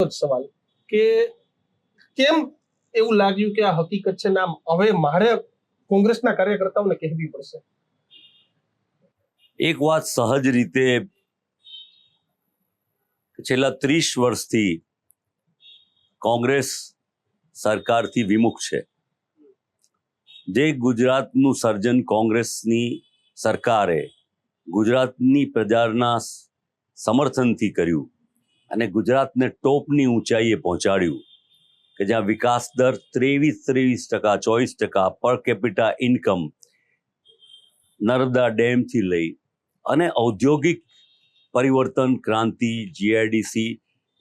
જ સવાલ કે કેમ એવું લાગ્યું કે આ હકીકત છે ને હવે મારે કોંગ્રેસના કાર્યકર્તાઓને કહેવી પડશે? એક વાત સહજ રીતે છેલ્લા 30 વર્ષથી કોંગ્રેસ સરકારથી વિમુખ છે. જે ગુજરાતનું સર્જન કોંગ્રેસની સરકારે ગુજરાતની પ્રજાના સમર્થનથી કર્યું અને ગુજરાતને ટોપની ઊંચાઈએ પહોંચાડ્યું કે જ્યાં વિકાસ દર 23% 24% પર કેપિટા ઇન્કમ નર્મદા ડેમથી લઈ અને ઔદ્યોગિક પરિવર્તન ક્રાંતિ, જીઆઈડીસી,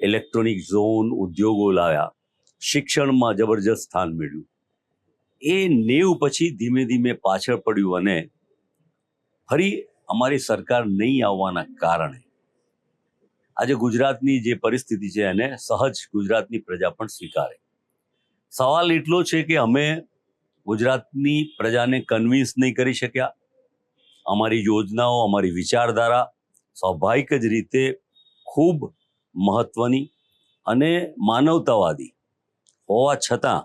ઇલેક્ટ્રોનિક ઝોન, ઉદ્યોગો લાવ્યા, શિક્ષણમાં જબરજસ્ત સ્થાન મેળવ્યું. એ 90 પછી ધીમે ધીમે પાછળ પડ્યું અને ફરી અમારી સરકાર નહીં આવવાના કારણે આજે ગુજરાતની જે પરિસ્થિતિ છે એને સહજ ગુજરાતની પ્રજા પણ સ્વીકારે. સવાલ એટલો છે કે અમે ગુજરાતની પ્રજાને કન્વિન્સ નહીં કરી શક્યા. અમારી યોજનાઓ, અમારી વિચારધારા સ્વાભાવિક જ રીતે ખૂબ મહત્વની અને માનવતાવાદી હોવા છતાં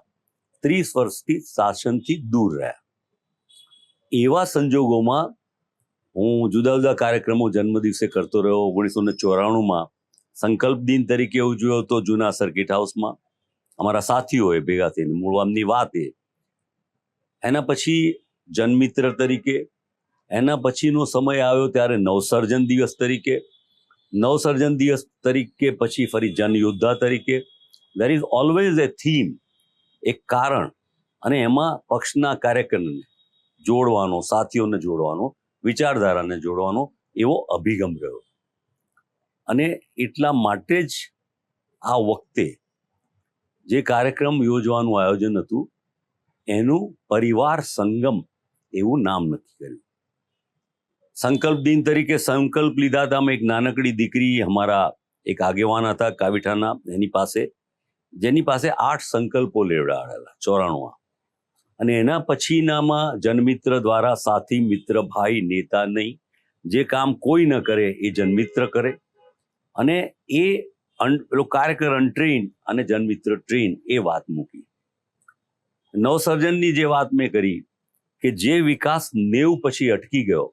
30 વર્ષથી શાસનથી દૂર રહ્યા. એવા સંજોગોમાં હું જુદા જુદા કાર્યક્રમો જન્મદિવસે કરતો રહ્યો. 1994માં સંકલ્પ દિન તરીકે ઉજવ્યો હતો જૂના સર્કિટ હાઉસમાં અમારા સાથીઓએ ભેગા થઈને. મૂળવામની વાત એના પછી જનમિત્ર તરીકે, એના પછીનો સમય આવ્યો ત્યારે નવસર્જન દિવસ તરીકે, નવસર્જન દિવસ તરીકે પછી ફરી જનયોદ્ધા તરીકે. There is always A theme, એક કારણ, અને એમાં પક્ષના કાર્યકરને જોડવાનો, સાથીઓને જોડવાનો, વિચારધારાને જોડવાનો એવો અભિગમ રહ્યો. અને એટલા માટે જ આ વખતે જે કાર્યક્રમ યોજવાનું આયોજન હતું એનું પરિવાર સંગમ એવું નામ નક્કી કર્યું. સંકલ્પ દિન તરીકે સંકલ્પ લીધા હતા. અમે એક નાનકડી દીકરી, અમારા એક આગેવાન હતા કાવીઠાના, જેની પાસે 8 સંકલ્પો લેવડાવેલા 94. અને એના પછીનામાં જનમિત્ર દ્વારા સાથી, મિત્ર, ભાઈ, નેતા નહીં, જે કામ કોઈ ન કરે એ જનમિત્ર કરે. અને એ પેલો કાર્યકર અનટ્રેન અને જનમિત્ર ટ્રેન, એ વાત મૂકી. નવસર્જનની જે વાત મેં કરી કે જે વિકાસ 90 પછી અટકી ગયો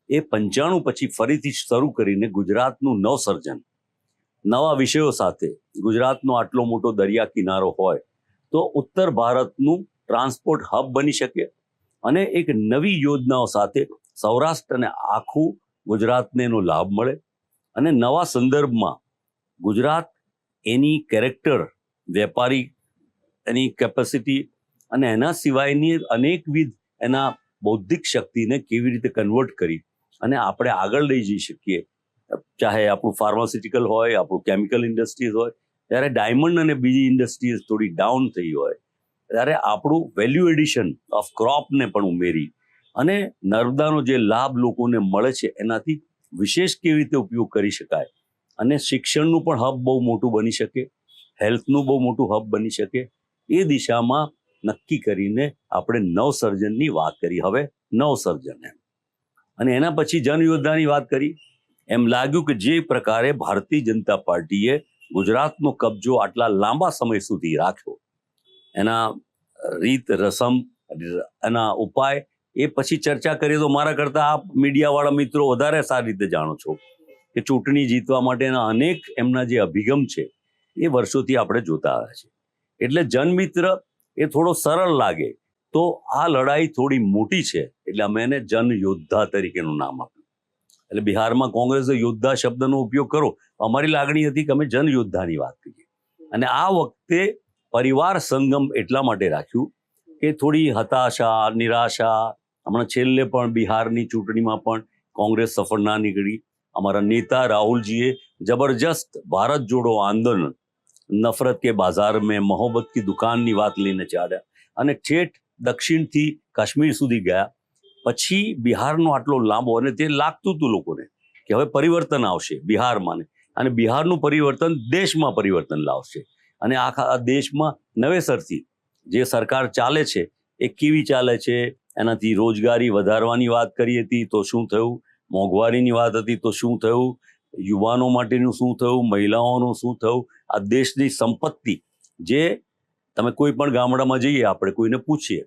એ 95 પછી ફરીથી શરૂ કરીને ગુજરાતનું નવસર્જન, નવા વિષયો સાથે. ગુજરાતનો આટલો મોટો દરિયા કિનારો હોય તો ઉત્તર ભારતનું ટ્રાન્સપોર્ટ હબ બની શકે અને એક નવી યોજનાઓ સાથે સૌરાષ્ટ્ર અને આખું ગુજરાતને એનો લાભ મળે. અને નવા સંદર્ભમાં ગુજરાત એની કેરેક્ટર, વેપારી એની કેપેસિટી અને એના સિવાયની અનેકવિધ એના બૌદ્ધિક શક્તિને કેવી રીતે કન્વર્ટ કરી અને આપણે આગળ લઈ જઈ શકીએ. ચાહે આપણું ફાર્માસ્યુટિકલ હોય, આપણું કેમિકલ ઇન્ડસ્ટ્રીઝ હોય, ત્યારે ડાયમંડ અને બીજી ઇન્ડસ્ટ્રીઝ થોડી ડાઉન થઈ હોય ત્યારે આપણું વેલ્યુ એડિશન ઓફ ક્રોપને પણ ઉમેરી અને નર્મદાનો જે લાભ લોકોને મળે છે એનાથી વિશેષ કેવી રીતે ઉપયોગ કરી શકાય અને શિક્ષણનું પણ હબ બહુ મોટું બની શકે, હેલ્થનું બહુ મોટું હબ બની શકે, એ દિશામાં નક્કી કરીને આપણે નવસર્જનની વાત કરી. હવે નવસર્જન એમ. અને એના પછી જનયોદ્ધાની વાત કરી. એમ લાગ્યું કે જે પ્રકારે ભારતીય જનતા પાર્ટીએ ગુજરાતનો કબજો આટલા લાંબા સમય સુધી રાખ્યો, એના રીત રસમ, એના ઉપાય, એ પછી ચર્ચા કરીએ તો મારા કરતાં આપ મીડિયાવાળા મિત્રો વધારે સારી રીતે જાણો છો કે ચૂંટણી જીતવા માટેના અનેક એમના જે અભિગમ છે એ વર્ષોથી આપણે જોતા આવ્યા છે. એટલે જનમિત્ર એ થોડો સરળ લાગે તો આ લડાઈ થોડી મોટી છે એટલે અમે એને જનયોદ્ધા તરીકેનું નામ આપ્યું. એટલે બિહારમાં કોંગ્રેસે યોદ્ધા શબ્દનો ઉપયોગ કરો, અમારી લાગણી હતી કે અમે જનયોદ્ધાની વાત કરીએ. અને આ વખતે પરિવાર સંગમ એટલા માટે રાખ્યું કે થોડી હતાશા, નિરાશા, હમણાં છેલ્લે પણ બિહારની ચૂંટણીમાં પણ કોંગ્રેસ સફળ ના નીકળી. અમારા નેતા રાહુલજીએ જબરજસ્ત ભારત જોડો આંદોલન, નફરત કે બાજાર મેં મોહબ્બત કી દુકાનની વાત લઈને ચાલ્યા અને ઠેઠ દક્ષિણથી કાશ્મીર સુધી ગયા. પછી બિહારનો આટલો લાંબો, અને તે લાગતું હતું લોકોને કે હવે પરિવર્તન આવશે બિહારમાં, અને બિહારનું પરિવર્તન દેશમાં પરિવર્તન લાવશે. અને આખા દેશમાં નવેસરથી જે સરકાર ચાલે છે એ કેવી ચાલે છે, એનાથી રોજગારી વધારવાની વાત કરી હતી તો શું થયું, મોંઘવારીની વાત હતી તો શું થયું, યુવાનો માટેનું શું થયું, મહિલાઓનું શું થયું, આ દેશની સંપત્તિ, જે તમે કોઈ પણ ગામડામાં જઈએ, આપણે કોઈને પૂછીએ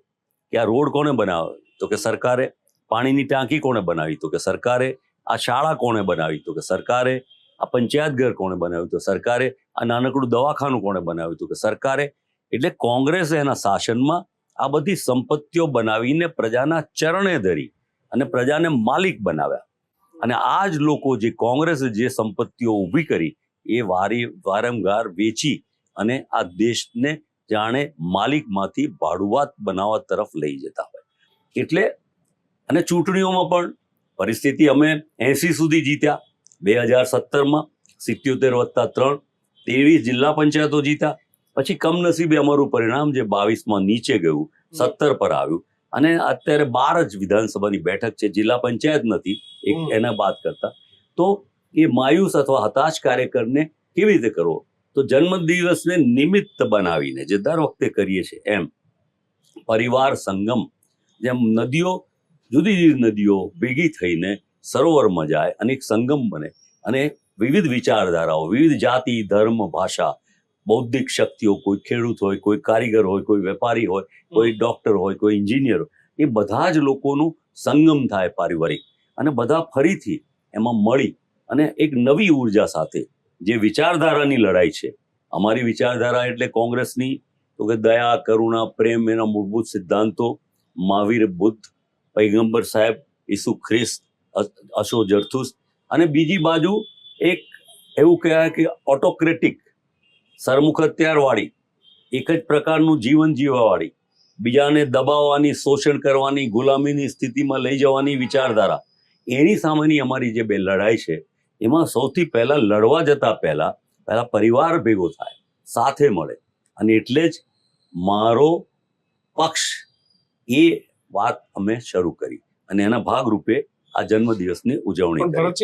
કે આ રોડ કોને બનાવ્યો, તો કે સરકારે. પાણીની ટાંકી કોણે બનાવી, તો કે સરકારે. આ શાળા કોણે બનાવી, તો કે સરકારે. આ પંચાયત ઘર કોણે બનાવ્યું, તો સરકારે. આ નાનકડું દવાખાનું કોણે બનાવ્યું, તો કે સરકારે. એટલે કોંગ્રેસે એના શાસનમાં આ બધી સંપત્તિઓ બનાવીને પ્રજાના ચરણે ધરી અને પ્રજાને માલિક બનાવ્યા. અને આ જ લોકો, જે કોંગ્રેસે જે સંપત્તિઓ ઊભી કરી, એ વારંવાર વેચી અને આ દેશને જાણે માલિકમાંથી ભાડુઆત બનાવવા તરફ લઈ જતા હોય. એટલે અને ચૂંટણીઓમાં પણ પરિસ્થિતિ, અમે 80 સુધી જીત્યા, 2017માં 77+3 23 જિલ્લા પંચાયતો જીત્યા. પછી કમનસીબે અમારું પરિણામ જે 22માં નીચે ગયું, 17 પર આવ્યું. અને અત્યારે 12 જ વિધાનસભાની બેઠક છે, જિલ્લા પંચાયત નથી એના બાદ કરતા. તો એ માયુસ અથવા હતાશ કાર્યકરને કેવી રીતે કરવો? તો જન્મદિવસને નિમિત્ત બનાવીને, જે દર વખતે કરીએ છીએ એમ, પરિવાર સંગમ, જેમ નદીઓ, જુદી જુદી નદીઓ ભેગી થઈને સરોવરમાં જાય અને એક સંગમ બને, અને વિવિધ વિચારધારાઓ, વિવિધ જાતિ, ધર્મ, ભાષા, બૌદ્ધિક શક્તિઓ, કોઈ ખેડૂત હોય, કોઈ કારીગર હોય, કોઈ વેપારી હોય, કોઈ ડોક્ટર હોય, કોઈ એન્જિનિયર હોય, એ બધા જ લોકોનું સંગમ થાય પારિવારિક, અને બધા ફરીથી એમાં મળી અને એક નવી ઉર્જા સાથે જે વિચારધારાની લડાઈ છે. અમારી વિચારધારા એટલે કોંગ્રેસની, તો કે દયા, કરુણા, પ્રેમ, એના મૂળભૂત સિદ્ધાંતો, મહાવીર બુદ્ધ, પૈગંબર સાહેબ, ઈસુ ખ્રિસ્ત, અશો જરથુસ. અને બીજી બાજુ એક એવું કહેવાય કે ઓટોક્રેટિક, સરમુખત્યારવાળી, એક જ પ્રકારનું જીવન જીવવાવાળી, બીજાને દબાવવાની, શોષણ કરવાની, ગુલામીની સ્થિતિમાં લઈ જવાની વિચારધારા. એની સામેની અમારી જે બે લડાઈ છે, એમાં સૌથી પહેલા લડવા જતા પહેલા પરિવાર ભેગો થાય, સાથે મળે. અને એટલે જ મારો પક્ષ, એ વાત અમે શરૂ કરી અને એના ભાગરૂપે આ જન્મદિવસની ઉજવણી કરી.